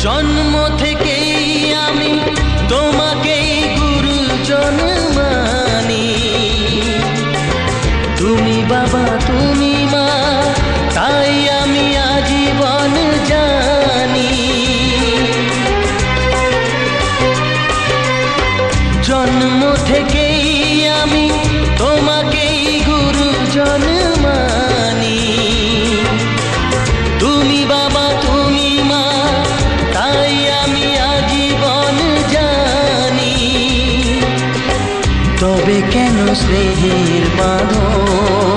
জন্ম থেকেই আমি তোমাকেই গুরুজন মানি। তুমি বাবা তুমি মা, তাই আমি আজীবন জানি। জন্ম থেকেই আমি তোমাকেই গুরুজন মানি। তুমি বাবা তুমি মা, তাই আমি আজীবন জানি। তবে কেন স্নেহের বাঁধন